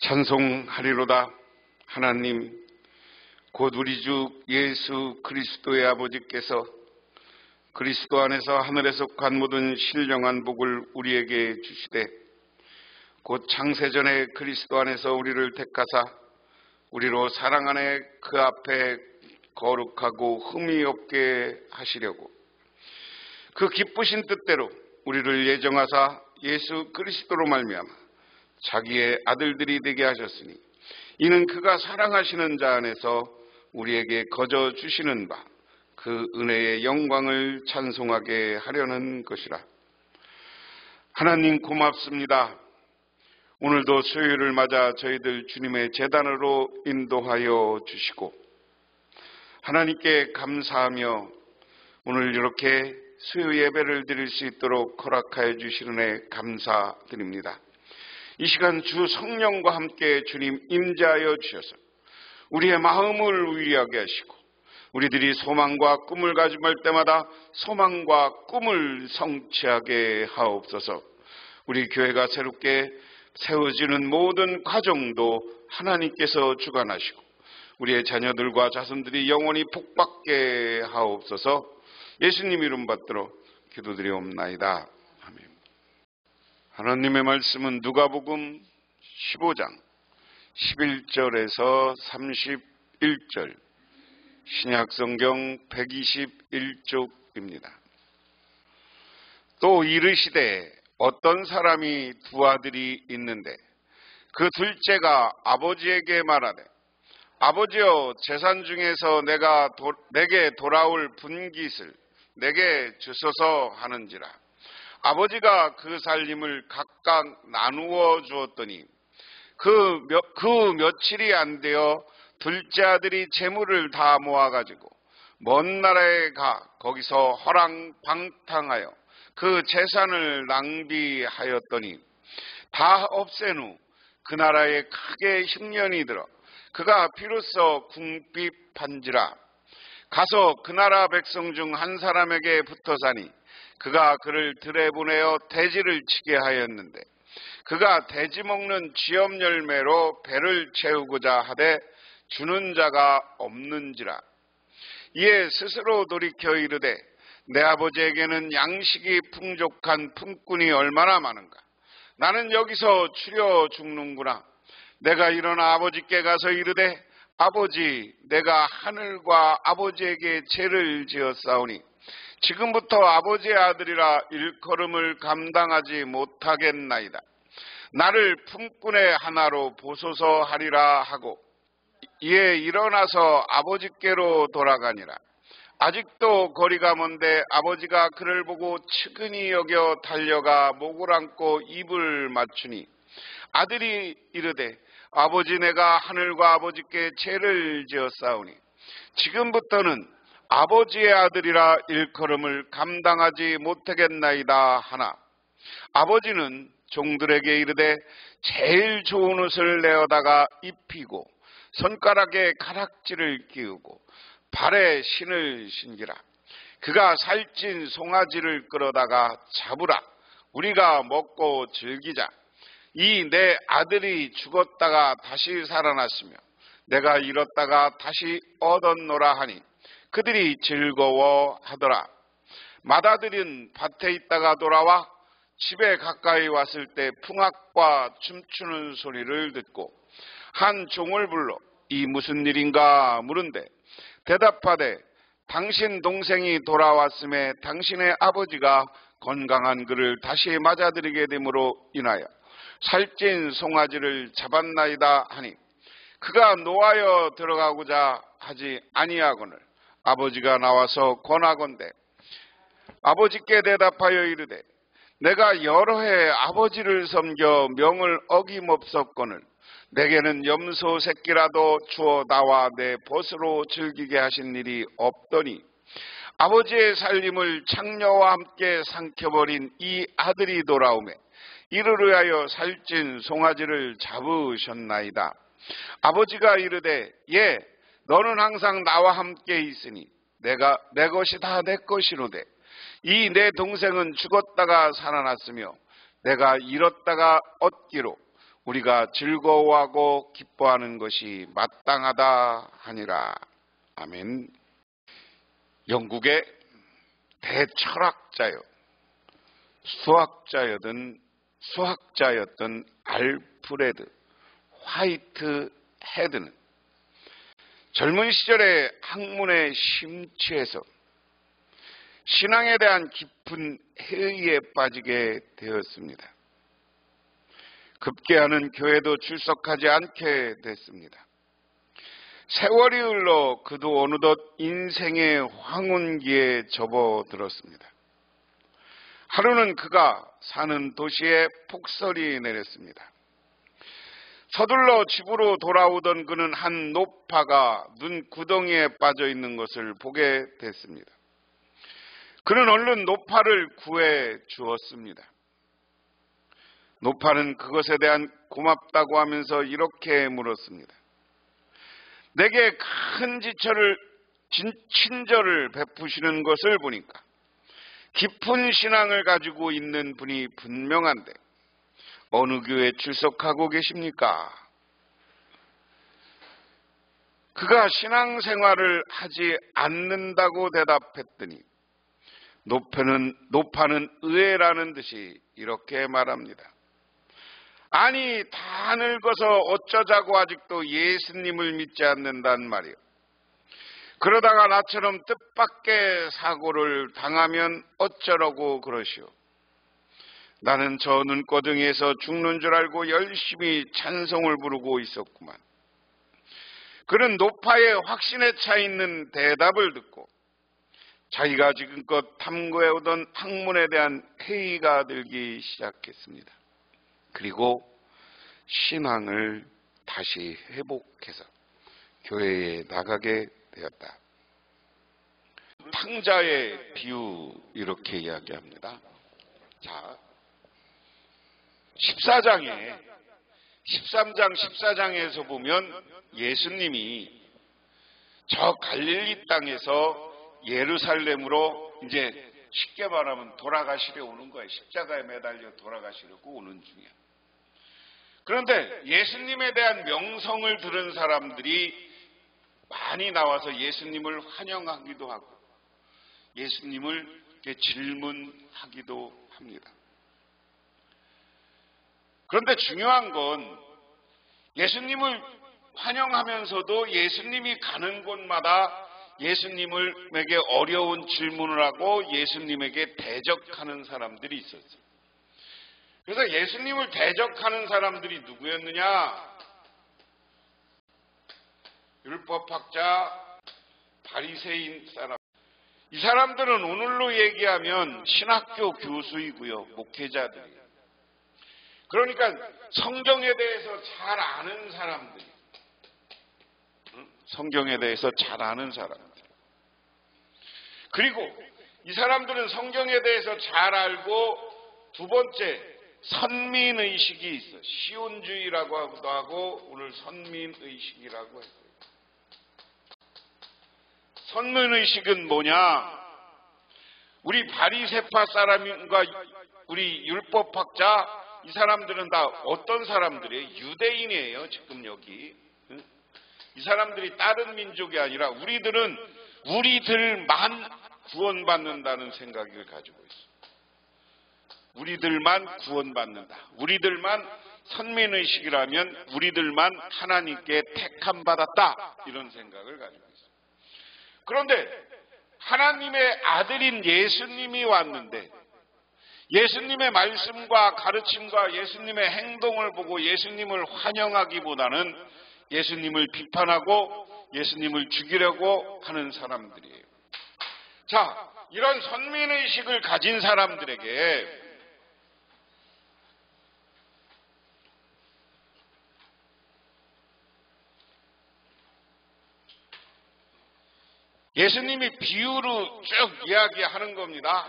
찬송하리로다. 하나님, 곧 우리 주 예수 그리스도의 아버지께서 그리스도 안에서 하늘에서 간 모든 신령한 복을 우리에게 주시되, 곧 창세전에 그리스도 안에서 우리를 택하사 우리로 사랑 안에 그 앞에 거룩하고 흠이 없게 하시려고 그 기쁘신 뜻대로 우리를 예정하사 예수 그리스도로 말미암아 자기의 아들들이 되게 하셨으니, 이는 그가 사랑하시는 자 안에서 우리에게 거저 주시는 바 그 은혜의 영광을 찬송하게 하려는 것이라. 하나님 고맙습니다. 오늘도 수요일을 맞아 저희들 주님의 제단으로 인도하여 주시고 하나님께 감사하며 오늘 이렇게 수요 예배를 드릴 수 있도록 허락하여 주시는 애 감사드립니다. 이 시간 주 성령과 함께 주님 임재하여 주셔서 우리의 마음을 위로하게 하시고, 우리들이 소망과 꿈을 가짐할 때마다 소망과 꿈을 성취하게 하옵소서. 우리 교회가 새롭게 세워지는 모든 과정도 하나님께서 주관하시고 우리의 자녀들과 자손들이 영원히 복받게 하옵소서. 예수님 이름 받들어 기도드리옵나이다. 아멘. 하나님의 말씀은 누가복음 15장 11절에서 31절, 신약성경 121쪽입니다. 또 이르시되 어떤 사람이 두 아들이 있는데 그 둘째가 아버지에게 말하되, 아버지여, 재산 중에서 내게 돌아올 분깃을 내게 주소서 하는지라. 아버지가 그 살림을 각각 나누어 주었더니 그 며칠이 안 되어 둘째 아들이 재물을 다 모아가지고 먼 나라에 가 거기서 허랑방탕하여 그 재산을 낭비하였더니 다 없앤 후 그 나라에 크게 흉년이 들어 그가 비로소 궁핍한지라. 가서 그 나라 백성 중 한 사람에게 붙어 사니 그가 그를 들에 보내어 돼지를 치게 하였는데, 그가 돼지 먹는 쥐염 열매로 배를 채우고자 하되 주는 자가 없는지라. 이에 스스로 돌이켜 이르되, 내 아버지에게는 양식이 풍족한 품꾼이 얼마나 많은가. 나는 여기서 추려 죽는구나. 내가 일어나 아버지께 가서 이르되, 아버지, 내가 하늘과 아버지에게 죄를 지었사오니 지금부터 아버지의 아들이라 일컬음을 감당하지 못하겠나이다. 나를 품꾼의 하나로 보소서 하리라 하고, 이에 일어나서 아버지께로 돌아가니라. 아직도 거리가 먼데 아버지가 그를 보고 측은히 여겨 달려가 목을 안고 입을 맞추니, 아들이 이르되, 아버지, 내가 하늘과 아버지께 죄를 지었사오니 지금부터는 아버지의 아들이라 일컬음을 감당하지 못하겠나이다 하나, 아버지는 종들에게 이르되 제일 좋은 옷을 내어다가 입히고 손가락에 가락지를 끼우고 발에 신을 신기라. 그가 살찐 송아지를 끌어다가 잡으라. 우리가 먹고 즐기자. 이 내 아들이 죽었다가 다시 살아났으며 내가 잃었다가 다시 얻었노라 하니 그들이 즐거워하더라. 맏아들은 밭에 있다가 돌아와 집에 가까이 왔을 때 풍악과 춤추는 소리를 듣고 한 종을 불러 이 무슨 일인가 물은데, 대답하되 당신 동생이 돌아왔음에 당신의 아버지가 건강한 그를 다시 맞아들이게 됨으로 인하여 살찐 송아지를 잡았나이다 하니, 그가 노하여 들어가고자 하지 아니하거늘 아버지가 나와서 권하건대 아버지께 대답하여 이르되, 내가 여러 해 아버지를 섬겨 명을 어김없었거늘 내게는 염소 새끼라도 주어 나와 내 벗으로 즐기게 하신 일이 없더니, 아버지의 살림을 창녀와 함께 삼켜버린 이 아들이 돌아오매 이를 위하여 살찐 송아지를 잡으셨나이다. 아버지가 이르되, 예, 너는 항상 나와 함께 있으니 내 것이 다 내 것이로되 이 내 동생은 죽었다가 살아났으며 내가 잃었다가 얻기로 우리가 즐거워하고 기뻐하는 것이 마땅하다 하니라. 아멘. 영국의 대철학자요, 수학자였던 알프레드 화이트 헤드는 젊은 시절에 학문에 심취해서 신앙에 대한 깊은 회의에 빠지게 되었습니다. 급기야는 교회도 출석하지 않게 됐습니다. 세월이 흘러 그도 어느덧 인생의 황혼기에 접어들었습니다. 하루는 그가 사는 도시에 폭설이 내렸습니다. 서둘러 집으로 돌아오던 그는 한 노파가 눈 구덩이에 빠져 있는 것을 보게 됐습니다. 그는 얼른 노파를 구해 주었습니다. 노파는 그것에 대한 고맙다고 하면서 이렇게 물었습니다. 내게 큰 친절을 베푸시는 것을 보니까 깊은 신앙을 가지고 있는 분이 분명한데 어느 교회에 출석하고 계십니까? 그가 신앙생활을 하지 않는다고 대답했더니 노파는 의외라는 듯이 이렇게 말합니다. 아니, 다 늙어서 어쩌자고 아직도 예수님을 믿지 않는단 말이요. 그러다가 나처럼 뜻밖의 사고를 당하면 어쩌라고 그러시오. 나는 저 눈거덩이에서 죽는 줄 알고 열심히 찬송을 부르고 있었구만. 그는 노파의 확신에 차 있는 대답을 듣고 자기가 지금껏 탐구해오던 학문에 대한 회의가 들기 시작했습니다. 그리고 신앙을 다시 회복해서 교회에 나가게 되었다. 탕자의 비유 이렇게 이야기합니다. 자, 13장 14장에서 보면 예수님이 저 갈릴리 땅에서 예루살렘으로 이제 쉽게 말하면 돌아가시려 오는 거예요. 십자가에 매달려 돌아가시려고 오는 중이야. 그런데 예수님에 대한 명성을 들은 사람들이 많이 나와서 예수님을 환영하기도 하고 예수님을 질문하기도 합니다. 그런데 중요한 건 예수님을 환영하면서도 예수님이 가는 곳마다 예수님에게 어려운 질문을 하고 예수님에게 대적하는 사람들이 있었어요. 그래서 예수님을 대적하는 사람들이 누구였느냐? 율법학자, 바리새인 사람. 이 사람들은 오늘로 얘기하면 신학교 교수이고요, 목회자들이에요. 그러니까 성경에 대해서 잘 아는 사람들. 성경에 대해서 잘 아는 사람들. 그리고 이 사람들은 성경에 대해서 잘 알고 두 번째, 선민의식이 있어. 시온주의라고 하기도 하고 오늘 선민의식이라고 했어요. 선민의식은 뭐냐? 우리 바리새파 사람과 우리 율법학자 이 사람들은 다 어떤 사람들이에요? 유대인이에요. 지금 여기. 이 사람들이 다른 민족이 아니라 우리들만 구원받는다는 생각을 가지고 있어요. 우리들만 구원받는다. 우리들만 선민의식이라면 우리들만 하나님께 택함받았다. 이런 생각을 가지고 있어요. 그런데 하나님의 아들인 예수님이 왔는데 예수님의 말씀과 가르침과 예수님의 행동을 보고 예수님을 환영하기보다는 예수님을 비판하고 예수님을 죽이려고 하는 사람들이에요. 자, 이런 선민의식을 가진 사람들에게 예수님이 비유로 쭉 이야기하는 겁니다.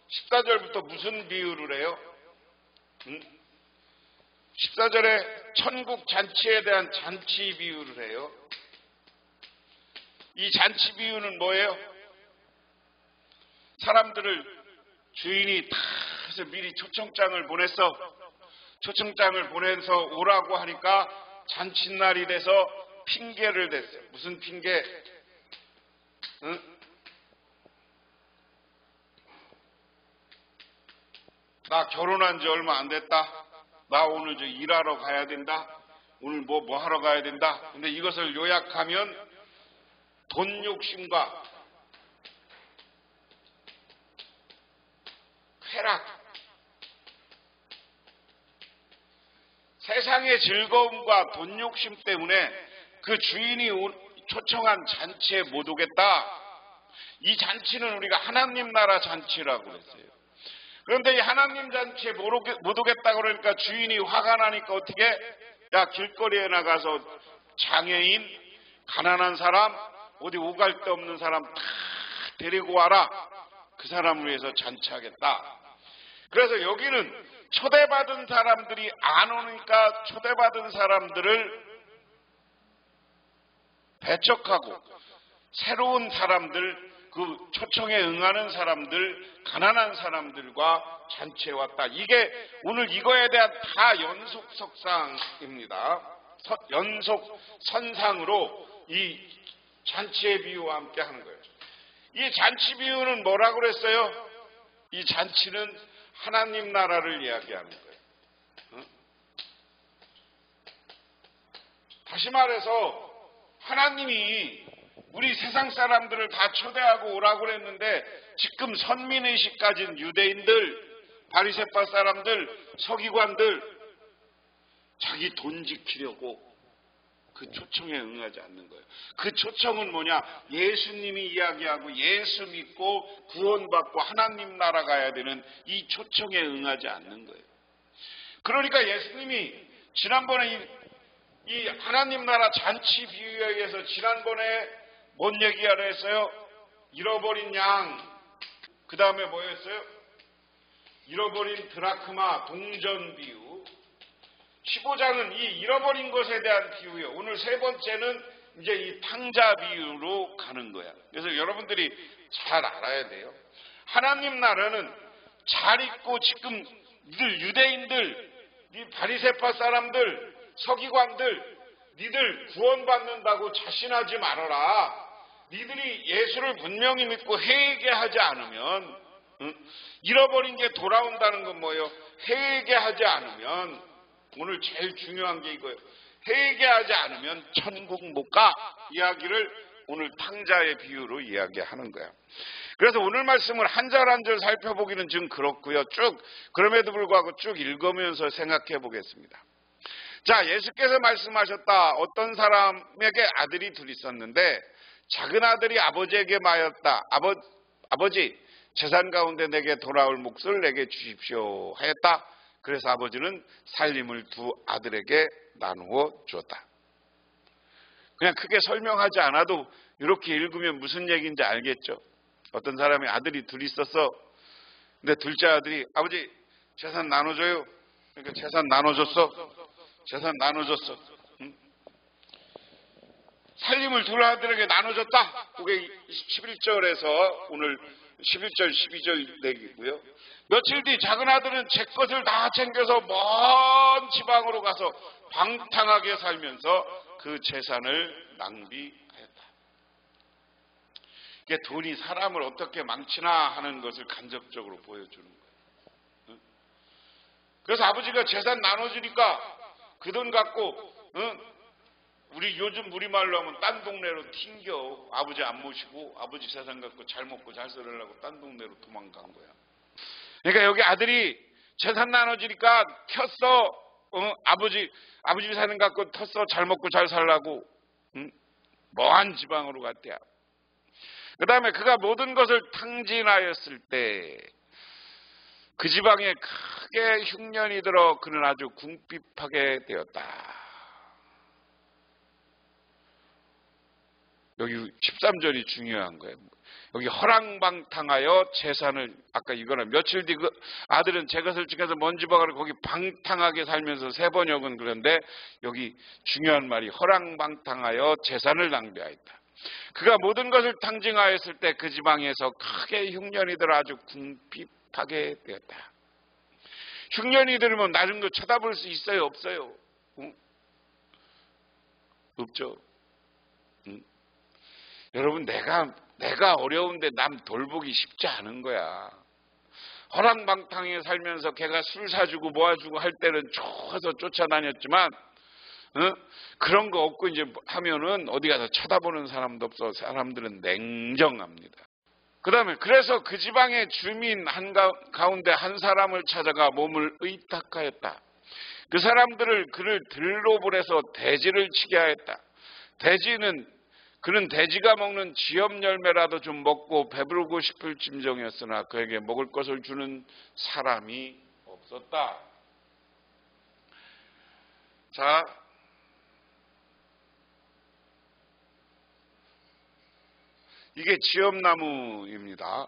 14절부터 무슨 비유를 해요? 14절에 천국 잔치에 대한 잔치 비유를 해요. 이 잔치 비유는 뭐예요? 사람들을 주인이 다 해서 미리 초청장을 보냈어. 초청장을 보내서 오라고 하니까 잔칫날이 돼서 핑계를 댔어요. 무슨 핑계? 응? 나 결혼한 지 얼마 안 됐다. 나 오늘 저 일하러 가야 된다. 오늘 뭐 하러 가야 된다. 근데 이것을 요약하면 돈 욕심과 쾌락, 세상의 즐거움과 돈 욕심 때문에 그 주인이 초청한 잔치에 못 오겠다. 이 잔치는 우리가 하나님 나라 잔치라고 그랬어요. 그런데 이 하나님 잔치에 못 오겠다 그러니까 주인이 화가 나니까 어떻게? 야, 길거리에 나가서 장애인, 가난한 사람, 어디 오갈 데 없는 사람 다 데리고 와라. 그 사람을 위해서 잔치하겠다. 그래서 여기는 초대받은 사람들이 안 오니까 초대받은 사람들을 배척하고 새로운 사람들, 그 초청에 응하는 사람들, 가난한 사람들과 잔치에 왔다. 이게 오늘 이거에 대한 다 연속 석상입니다. 연속 선상으로 이 잔치의 비유와 함께 하는 거예요. 이 잔치 비유는 뭐라고 그랬어요? 이 잔치는 하나님 나라를 이야기하는 거예요. 응? 다시 말해서 하나님이 우리 세상 사람들을 다 초대하고 오라고 그랬는데 지금 선민의식 가진 유대인들, 바리새파 사람들, 서기관들 자기 돈 지키려고 그 초청에 응하지 않는 거예요. 그 초청은 뭐냐? 예수님이 이야기하고 예수 믿고 구원받고 하나님 나라 가야 되는 이 초청에 응하지 않는 거예요. 그러니까 예수님이 지난번에 이 하나님 나라 잔치 비유에 의해서 지난번에 뭔 얘기하려 했어요? 잃어버린 양, 그 다음에 뭐였어요? 잃어버린 드라크마 동전 비유. 15장은 이 잃어버린 것에 대한 비유예요. 오늘 세 번째는 이제 이 탕자 비유로 가는 거야. 그래서 여러분들이 잘 알아야 돼요. 하나님 나라는 잘 있고 지금 니들 유대인들, 니 바리새파 사람들, 서기관들, 니들 구원받는다고 자신하지 말아라. 니들이 예수를 분명히 믿고 회개하지 않으면, 잃어버린 게 돌아온다는 건 뭐예요? 회개하지 않으면, 오늘 제일 중요한 게 이거예요. 회개하지 않으면 천국 못 가. 이야기를 오늘 탕자의 비유로 이야기하는 거야. 그래서 오늘 말씀을 한 절 한 절 살펴보기는 좀 그렇고요. 쭉 그럼에도 불구하고 쭉 읽으면서 생각해 보겠습니다. 자, 예수께서 말씀하셨다. 어떤 사람에게 아들이 둘 있었는데 작은 아들이 아버지에게 말했다. 아버지, 재산 가운데 내게 돌아올 몫을 내게 주십시오 하였다. 그래서 아버지는 살림을 두 아들에게 나누어 주었다. 그냥 크게 설명하지 않아도 이렇게 읽으면 무슨 얘기인지 알겠죠. 어떤 사람이 아들이 둘 있었어. 근데 둘째 아들이 아버지 재산 나눠줘요. 그러니까 재산 나눠줬어. 재산 나눠줬어. 응? 살림을 두 아들에게 나눠줬다. 그게 11절에서 오늘 11절, 12절 내기고요. 며칠 뒤 작은 아들은 제 것을 다 챙겨서 먼 지방으로 가서 방탕하게 살면서 그 재산을 낭비하였다. 이게 돈이 사람을 어떻게 망치나 하는 것을 간접적으로 보여주는 거예요. 그래서 아버지가 재산 나눠주니까 그 돈 갖고 우리 요즘 우리말로 하면 딴 동네로 튕겨. 아버지 안 모시고 아버지 재산 갖고 잘 먹고 잘 살으려고 딴 동네로 도망간 거야. 그러니까 여기 아들이 재산 나눠주니까 튀었어. 아버지 재산 갖고 텄어. 잘 먹고 잘 살라고. 먼 지방으로 갔대요. 그 다음에 그가 모든 것을 탕진하였을 때 그 지방에 크게 흉년이 들어 그는 아주 궁핍하게 되었다. 여기 13절이 중요한 거예요. 여기 허랑방탕하여 재산을, 아까 이거는 며칠 뒤 그 아들은 제 것을 지켜서 먼 지방으로 거기 방탕하게 살면서 세 번역은 그런데 여기 중요한 말이 허랑방탕하여 재산을 낭비하였다. 그가 모든 것을 탕진하였을 때 그 지방에서 크게 흉년이 들어 아주 궁핍하게 되었다. 흉년이 들으면 낮은 거 쳐다볼 수 있어요? 없어요? 응? 없죠. 응? 여러분, 내가 어려운데 남 돌보기 쉽지 않은 거야. 허랑방탕에 살면서 걔가 술 사주고 모아주고 할 때는 좋아서 쫓아다녔지만, 응? 그런 거 없고 이제 하면은 어디 가서 쳐다보는 사람도 없어. 사람들은 냉정합니다. 그 다음에 그래서 그 지방의 주민 가운데 한 사람을 찾아가 몸을 의탁하였다. 그 사람들을 그를 들로 보내서 돼지를 치게 하였다. 그는 돼지가 먹는 지엽 열매라도 좀 먹고 배부르고 싶을 짐정이었으나 그에게 먹을 것을 주는 사람이 없었다. 자, 이게 지엽나무입니다.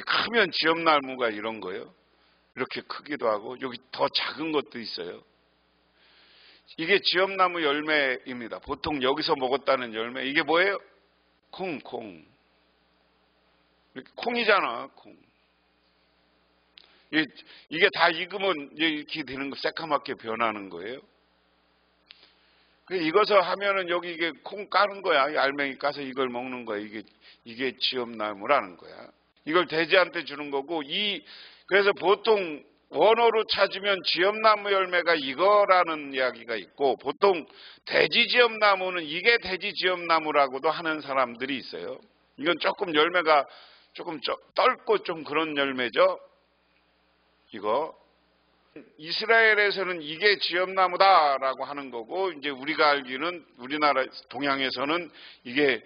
크면 지엽나무가 이런 거예요. 이렇게 크기도 하고 여기 더 작은 것도 있어요. 이게 지엽나무 열매입니다. 보통 여기서 먹었다는 열매. 이게 뭐예요? 콩. 콩이잖아, 콩. 이게 다 익으면 이렇게 되는 거, 새까맣게 변하는 거예요. 익어서 하면은 여기 이게 콩 까는 거야. 알맹이 까서 이걸 먹는 거야. 이게 지엽나무라는 거야. 이걸 돼지한테 주는 거고, 그래서 보통 원어로 찾으면 지엽나무 열매가 이거라는 이야기가 있고, 보통 돼지 지엽나무는 이게 돼지 지엽나무라고도 하는 사람들이 있어요. 이건 조금 열매가 조금 떫고 좀 그런 열매죠. 이거. 이스라엘에서는 이게 지엽나무다라고 하는 거고, 이제 우리가 알기는 우리나라 동양에서는 이게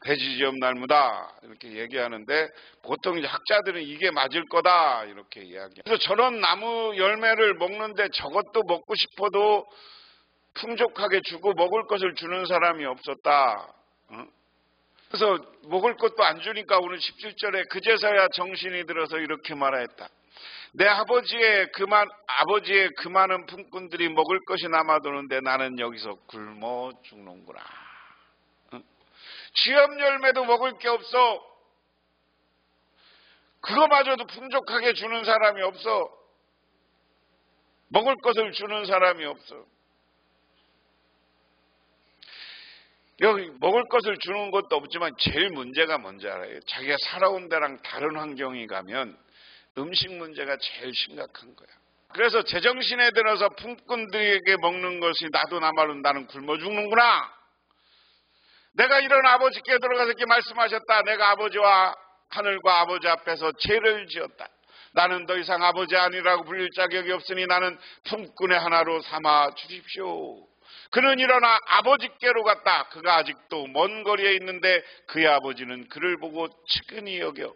돼지 지엽나무다 이렇게 얘기하는데, 보통 이제 학자들은 이게 맞을 거다 이렇게 이야기해요. 그래서 저런 나무 열매를 먹는데 저것도 먹고 싶어도 풍족하게 주고 먹을 것을 주는 사람이 없었다. 그래서 먹을 것도 안 주니까 오늘 17절에 그제서야 정신이 들어서 이렇게 말하였다. 내 아버지의 그 많은 품꾼들이 먹을 것이 남아도는데 나는 여기서 굶어 죽는구나. 지엽 열매도 먹을 게 없어. 그거마저도 풍족하게 주는 사람이 없어. 먹을 것을 주는 사람이 없어. 여기 먹을 것을 주는 것도 없지만 제일 문제가 뭔지 알아요? 자기가 살아온 데랑 다른 환경에 가면 음식 문제가 제일 심각한 거야. 그래서 제정신에 들어서 품꾼들에게 먹는 것이 나도 나말로 나는 굶어 죽는구나. 내가 이런 아버지께 들어가서 이렇게 말씀하셨다. 내가 아버지와 하늘과 아버지 앞에서 죄를 지었다. 나는 더 이상 아버지 아니라고 불릴 자격이 없으니 나는 품꾼의 하나로 삼아 주십시오. 그는 일어나 아버지께로 갔다. 그가 아직도 먼 거리에 있는데 그의 아버지는 그를 보고 측은히 여겨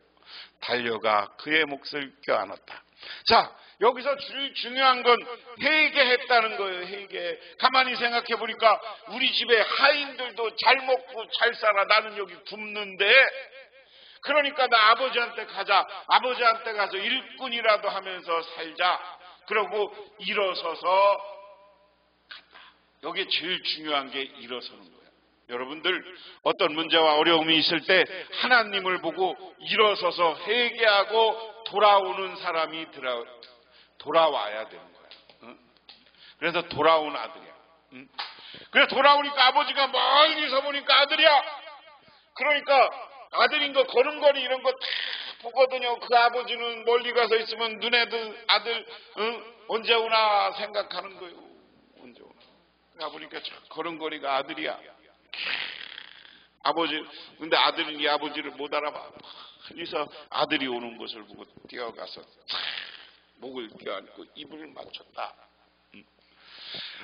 달려가 그의 몫을 껴안았다. 자, 여기서 제일 중요한 건 회개했다는 거예요. 회개. 가만히 생각해 보니까 우리 집에 하인들도 잘 먹고 잘 살아. 나는 여기 굶는데. 그러니까 나 아버지한테 가자. 아버지한테 가서 일꾼이라도 하면서 살자. 그러고 일어서서 갔다. 여기 제일 중요한 게 일어서는 거예요. 여러분들 어떤 문제와 어려움이 있을 때 하나님을 보고 일어서서 회개하고 돌아오는 사람이 돌아와야 되는 거야. 응? 그래서 돌아온 아들이야. 응? 그래 돌아오니까 아버지가 멀리서 보니까 아들이야. 그러니까 아들인 거 걸음걸이 이런 거 다 보거든요. 그 아버지는 멀리 가서 있으면 눈에도 아들 언제 오나 생각하는 거예요. 언제 오나. 가보니까 걸음걸이가 아들이야. 아버지, 근데 아들은 이 아버지를 못 알아봐. 그래서 아들이 오는 것을 보고 뛰어가서 목을 껴안고 입을 맞췄다.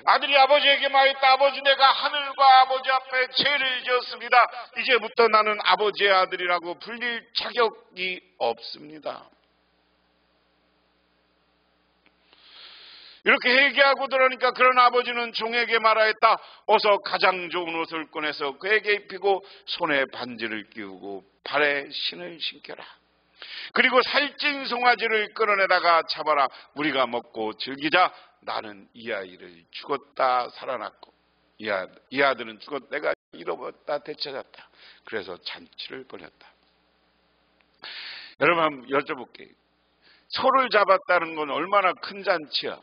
아들이 아버지에게 말했다. 아버지, 내가 하늘과 아버지 앞에 죄를 지었습니다. 이제부터 나는 아버지의 아들이라고 불릴 자격이 없습니다. 이렇게 회개하고 들으니까 그런 아버지는 종에게 말하였다. 어서 가장 좋은 옷을 꺼내서 그에게 입히고 손에 반지를 끼우고 발에 신을 신겨라. 그리고 살찐 송아지를 끌어내다가 잡아라. 우리가 먹고 즐기자. 나는 이 아이를 죽었다 살아났고 이 아들은 죽었다 내가 잃어버렸다 되찾았다. 그래서 잔치를 벌였다. 여러분 한번 여쭤볼게요. 소를 잡았다는 건 얼마나 큰 잔치야.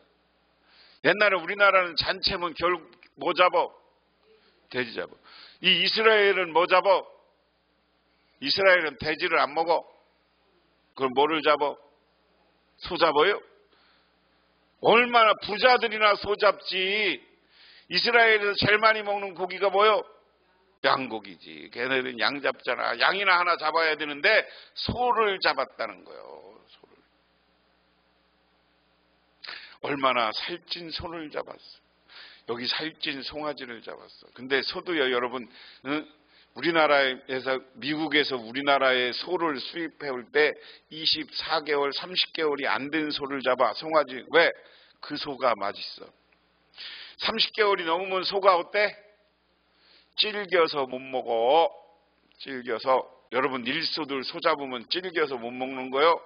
옛날에 우리나라는 잔치면 결국 뭐 잡어? 돼지 잡어. 이 이스라엘은 뭐 잡어? 이스라엘은 돼지를 안 먹어. 그럼 뭐를 잡어? 소 잡어요? 얼마나 부자들이나 소 잡지. 이스라엘에서 제일 많이 먹는 고기가 뭐요? 양고기지. 걔네들은 양 잡잖아. 양이나 하나 잡아야 되는데 소를 잡았다는 거예요. 소를. 얼마나 살찐 소를 잡았어. 여기 살찐 송아지를 잡았어. 근데 소도요, 여러분, 우리나라에서, 미국에서 우리나라에 소를 수입해 올 때 24개월, 30개월이 안 된 소를 잡아. 송아지. 왜? 그 소가 맛있어. 30개월이 넘으면 소가 어때? 질겨서 못 먹어. 질겨서. 여러분, 일소들 소 잡으면 질겨서 못 먹는 거요.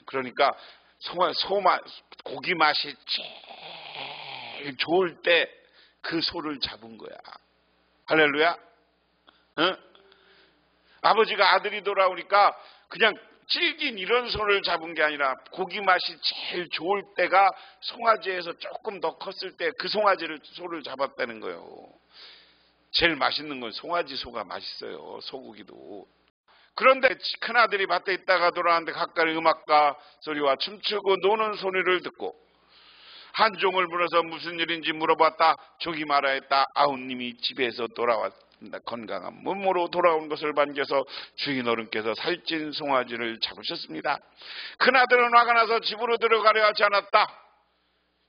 그러니까 고기 맛이 제일 좋을 때 그 소를 잡은 거야. 할렐루야. 응? 아버지가 아들이 돌아오니까 그냥 질긴 이런 소를 잡은 게 아니라 고기 맛이 제일 좋을 때가 송아지에서 조금 더 컸을 때 그 소를 잡았다는 거예요. 제일 맛있는 건 송아지 소가 맛있어요. 소고기도. 그런데 큰아들이 밭에 있다가 돌아왔는데 가까이 음악가 소리와 춤추고 노는 소리를 듣고 한종을 불어서 무슨 일인지 물어봤다. 저기 말하였다. 아우님이 집에서 돌아왔습니다. 건강한 몸으로 돌아온 것을 반겨서 주인 어른께서 살찐 송아지를 잡으셨습니다. 큰아들은 화가 나서 집으로 들어가려 하지 않았다.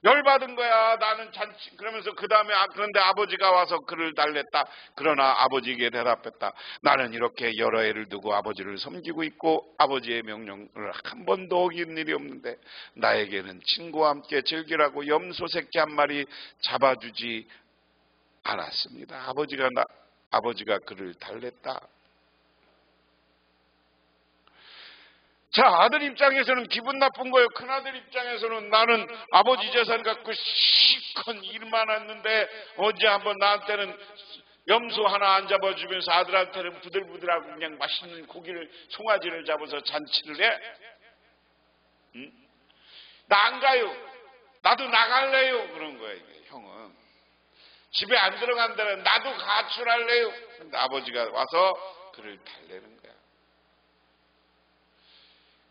열받은 거야. 나는 잔치. 그러면서 그 다음에 그런데 아버지가 와서 그를 달랬다. 그러나 아버지에게 대답했다. 나는 이렇게 여러 해를 두고 아버지를 섬기고 있고 아버지의 명령을 한 번도 어긴 일이 없는데 나에게는 친구와 함께 즐기라고 염소 새끼 한 마리 잡아주지 않았습니다. 아버지가 그를 달랬다. 자, 아들 입장에서는 기분 나쁜 거예요. 큰아들 입장에서는 나는 아버지 재산 갖고 시큰 일만 했는데 언제 한번 나한테는 염소 하나 안 잡아주면서 아들한테는 부들부들하고 그냥 맛있는 고기를, 송아지를 잡아서 잔치를 해? 응? 나 안 가요. 나도 나갈래요. 그런 거예요. 형은. 집에 안 들어간다면 나도 가출할래요. 근데 아버지가 와서 그를 달래는 거야.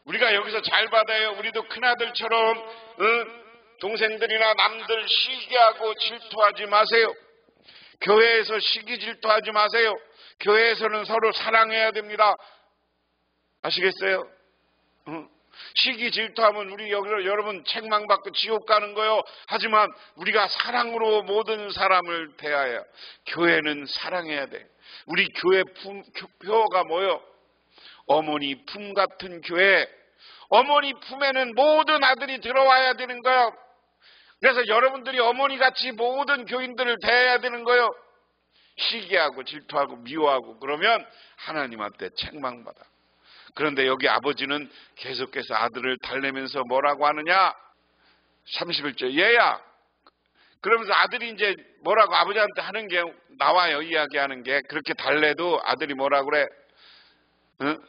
우리가 여기서 잘 받아요. 우리도 큰아들처럼 동생들이나 남들 시기하고 질투하지 마세요. 교회에서 시기 질투하지 마세요. 교회에서는 서로 사랑해야 됩니다. 아시겠어요? 시기 질투하면 우리 여러분 책망받고 지옥 가는 거요. 하지만 우리가 사랑으로 모든 사람을 대하여 교회는 사랑해야 돼. 우리 교회 표가 뭐요? 어머니 품 같은 교회. 어머니 품에는 모든 아들이 들어와야 되는 거예요. 그래서 여러분들이 어머니같이 모든 교인들을 대해야 되는 거예요. 시기하고 질투하고 미워하고 그러면 하나님한테 책망받아. 그런데 여기 아버지는 계속해서 아들을 달래면서 뭐라고 하느냐? 31절 얘야. 그러면서 아들이 이제 뭐라고 아버지한테 하는 게 나와요. 이야기하는 게. 그렇게 달래도 아들이 뭐라고 그래? 응?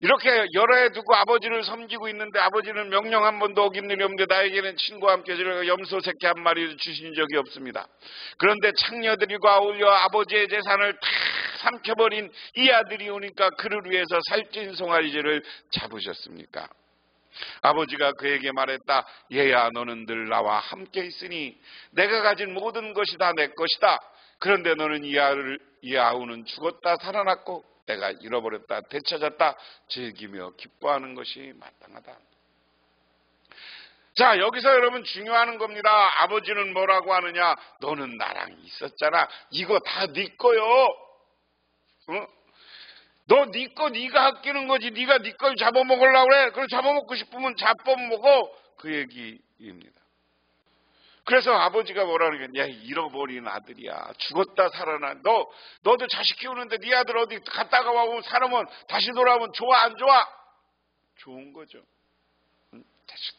이렇게 여러 해 두고 아버지를 섬기고 있는데 아버지는 명령 한 번도 어긴 일이 없는데 나에게는 친구와 함께 염소 새끼 한 마리를 주신 적이 없습니다. 그런데 창녀들과 어울려 아버지의 재산을 다 삼켜버린 이 아들이 오니까 그를 위해서 살찐 송아지를 잡으셨습니까? 아버지가 그에게 말했다. 얘야, 너는 늘 나와 함께 있으니 내가 가진 모든 것이 다 내 것이다. 그런데 너는 이 아우는 죽었다 살아났고 내가 잃어버렸다 되찾았다 즐기며 기뻐하는 것이 마땅하다. 자, 여기서 여러분 중요한 겁니다. 아버지는 뭐라고 하느냐? 너는 나랑 있었잖아. 이거 다 네 거요. 너 네 거 네가 아끼는 거지. 네가 네 걸 잡아먹으려고 그래. 그걸 잡아먹고 싶으면 잡아먹어. 그 얘기입니다. 그래서 아버지가 뭐라는 게, 야, 잃어버린 아들이야. 죽었다 살아나. 너도 자식 키우는데 네 아들 어디 갔다가 와보면 살아면 다시 돌아오면 좋아 안 좋아? 좋은 거죠. 자식.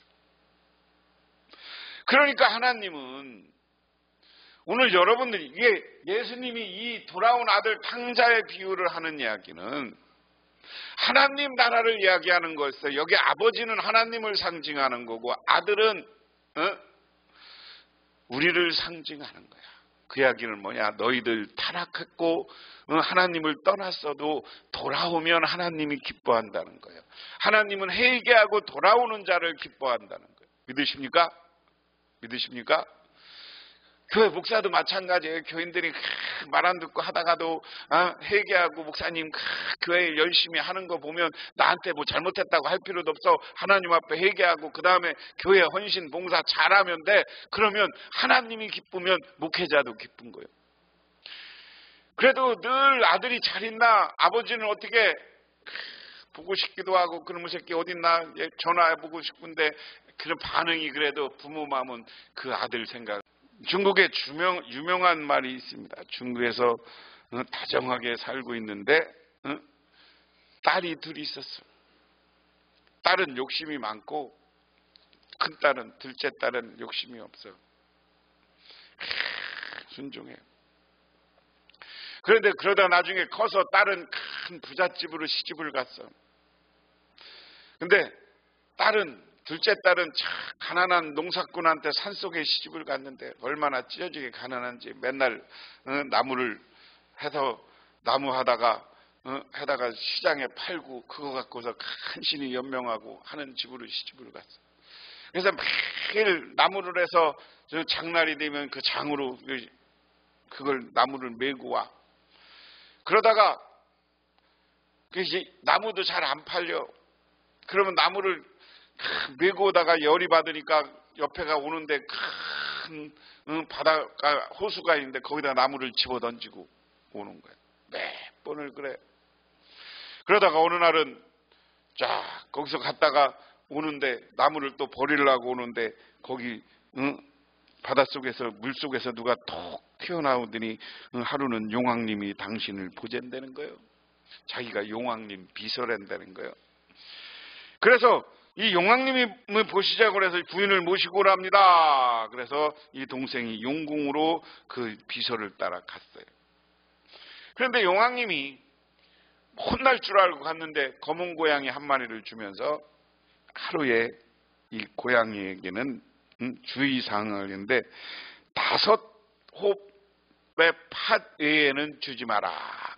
그러니까 하나님은 오늘 여러분들이 이게 예수님이 이 돌아온 아들 탕자의 비유를 하는 이야기는 하나님 나라를 이야기하는 거였어요. 여기 아버지는 하나님을 상징하는 거고 아들은 우리를 상징하는 거야. 그 이야기는 뭐냐? 너희들 타락했고 하나님을 떠났어도 돌아오면 하나님이 기뻐한다는 거예요. 하나님은 회개하고 돌아오는 자를 기뻐한다는 거예요. 믿으십니까? 믿으십니까? 교회 목사도 마찬가지예요. 교인들이 말 안 듣고 하다가도 회개하고 목사님 교회 열심히 하는 거 보면 나한테 뭐 잘못했다고 할 필요도 없어. 하나님 앞에 회개하고 그 다음에 교회 헌신 봉사 잘하면 돼. 그러면 하나님이 기쁘면 목회자도 기쁜 거예요. 그래도 늘 아들이 잘 있나 아버지는 어떻게 보고 싶기도 하고 그놈의 새끼 어딨나 전화해보고 싶은데 그런 반응이 그래도 부모 마음은 그 아들 생각. 중국에 유명한 말이 있습니다. 중국에서 다정하게 살고 있는데 딸이 둘이 있었어. 딸은 욕심이 많고 큰딸은 둘째 딸은 욕심이 없어. 순종해요. 그런데 그러다 나중에 커서 딸은 큰 부잣집으로 시집을 갔어. 근데 둘째 딸은 참 가난한 농사꾼한테 산속에 시집을 갔는데 얼마나 찢어지게 가난한지 맨날 나무를 해서 나무 하다가 시장에 팔고 그거 갖고서 간신히 연명하고 하는 집으로 시집을 갔어. 그래서 매일 나무를 해서 장날이 되면 그 장으로 그걸 나무를 메고 와. 그러다가 나무도 잘 안 팔려. 그러면 나무를 메고 오다가 열이 받으니까 옆에가 오는데 큰 바닷가 호수가 있는데 거기다 나무를 집어 던지고 오는 거야. 몇 번을 그래. 그러다가 어느 날은 거기서 갔다가 오는데 나무를 또 버리려고 오는데 거기 바닷속에서 물속에서 누가 톡 튀어나오더니 하루는 용왕님이 당신을 보잔다는 거예요. 자기가 용왕님 비서란다는 거예요. 그래서 이 용왕님이 보시자고 해서 부인을 모시고 오랍니다. 그래서 이 동생이 용궁으로 그 비서를 따라 갔어요. 그런데 용왕님이 혼날 줄 알고 갔는데 검은 고양이 한 마리를 주면서 하루에 이 고양이에게는 주의사항을 했는데 5홉의 팥 외에는 주지 마라.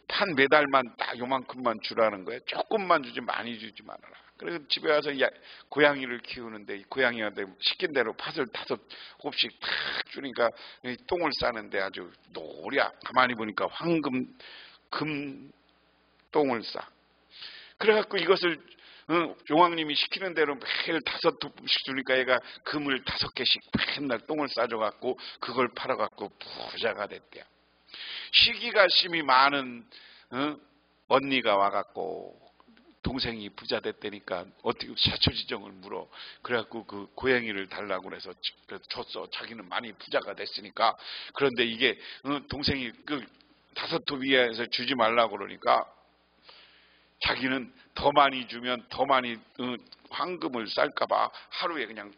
한 매달만 딱 요만큼만 주라는 거예요. 조금만 주지 많이 주지 말아라. 그래서 집에 와서 고양이를 키우는데 이 고양이한테 시킨 대로 팥을 5홉씩 탁 주니까 똥을 싸는데 아주 노랴. 가만히 보니까 금 똥을 싸. 그래갖고 이것을 용왕님이 시키는 대로 매일 5톱씩 주니까 얘가 금을 5개씩 맨날 똥을 싸줘갖고 그걸 팔아갖고 부자가 됐대요. 시기가 심이 많은 언니가 와갖고 동생이 부자 됐다니까 어떻게 사처지정을 물어. 그래갖고 그 고양이를 달라고 해서 줬어. 자기는 많이 부자가 됐으니까. 그런데 이게 동생이 그 5톱 이하에서 주지 말라고 그러니까 자기는 더 많이 주면 더 많이 황금을 쌀까봐 하루에 그냥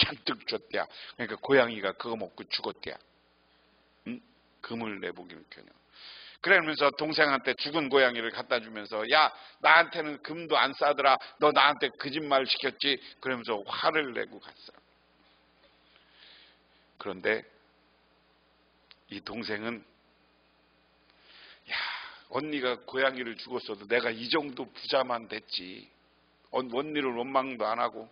잔뜩 줬대야. 그러니까 고양이가 그거 먹고 죽었대야. 금을 내보기는 그냥. 그러면서 동생한테 죽은 고양이를 갖다 주면서 야 나한테는 금도 안 싸더라. 너 나한테 거짓말 시켰지. 그러면서 화를 내고 갔어요. 그런데 이 동생은 언니가 고양이를 죽었어도 내가 이 정도 부자만 됐지. 언니를 원망도 안 하고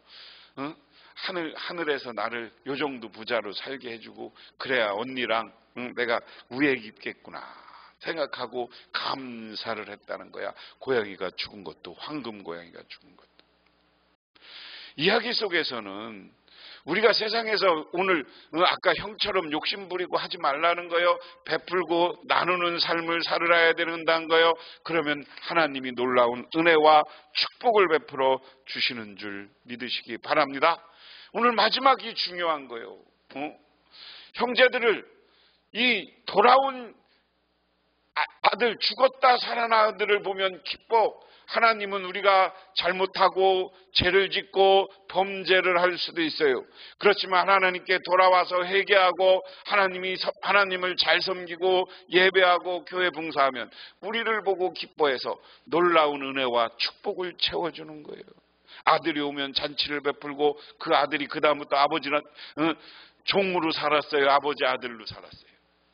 하늘에서 나를 요 정도 부자로 살게 해주고 그래야 언니랑 내가 우애 깊겠구나 생각하고 감사를 했다는 거야. 고양이가 죽은 것도 황금 고양이가 죽은 것도. 이야기 속에서는 우리가 세상에서 오늘 아까 형처럼 욕심 부리고 하지 말라는 거요. 베풀고 나누는 삶을 살아야 된다는 거요. 그러면 하나님이 놀라운 은혜와 축복을 베풀어 주시는 줄 믿으시기 바랍니다. 오늘 마지막이 중요한 거예요. 형제들을 이 돌아온 아들 죽었다 살아난 아들을 보면 기뻐. 하나님은 우리가 잘못하고 죄를 짓고 범죄를 할 수도 있어요. 그렇지만 하나님께 돌아와서 회개하고 하나님을 잘 섬기고 예배하고 교회 봉사하면 우리를 보고 기뻐해서 놀라운 은혜와 축복을 채워주는 거예요. 아들이 오면 잔치를 베풀고 그 아들이 그 다음부터 아버지는 종으로 살았어요. 아버지 아들로 살았어요.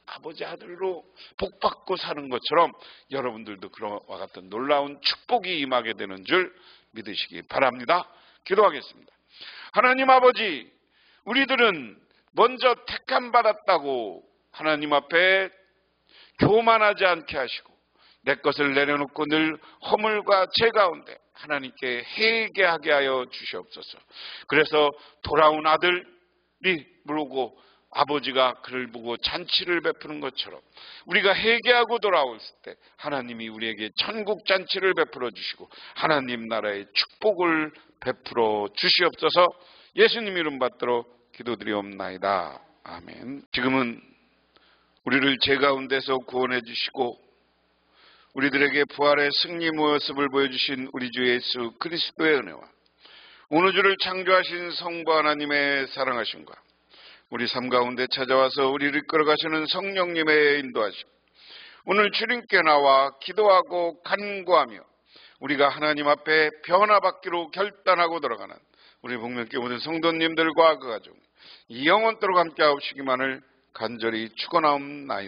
아버지 아들로 복받고 사는 것처럼 여러분들도 그와 같은 놀라운 축복이 임하게 되는 줄 믿으시기 바랍니다. 기도하겠습니다. 하나님 아버지, 우리들은 먼저 택함 받았다고 하나님 앞에 교만하지 않게 하시고 내 것을 내려놓고 늘 허물과 죄 가운데 하나님께 회개하게 하여 주시옵소서. 그래서 돌아온 아들이 물고 아버지가 그를 보고 잔치를 베푸는 것처럼 우리가 회개하고 돌아올 때 하나님이 우리에게 천국 잔치를 베풀어 주시고 하나님 나라의 축복을 베풀어 주시옵소서. 예수님 이름 받들어 기도드리옵나이다. 아멘. 지금은 우리를 죄 가운데서 구원해 주시고 우리들에게 부활의 승리 모습을 보여주신 우리 주 예수 그리스도의 은혜와 온 우주를 창조하신 성부 하나님의 사랑하심과 우리 삶 가운데 찾아와서 우리를 이끌어가시는 성령님의 인도하심, 오늘 주님께 나와 기도하고 간구하며 우리가 하나님 앞에 변화받기로 결단하고 들어가는 우리 복면교회 모든 성도님들과 그 가정 영원토록 함께 하시기만을 간절히 축원하옵나이다.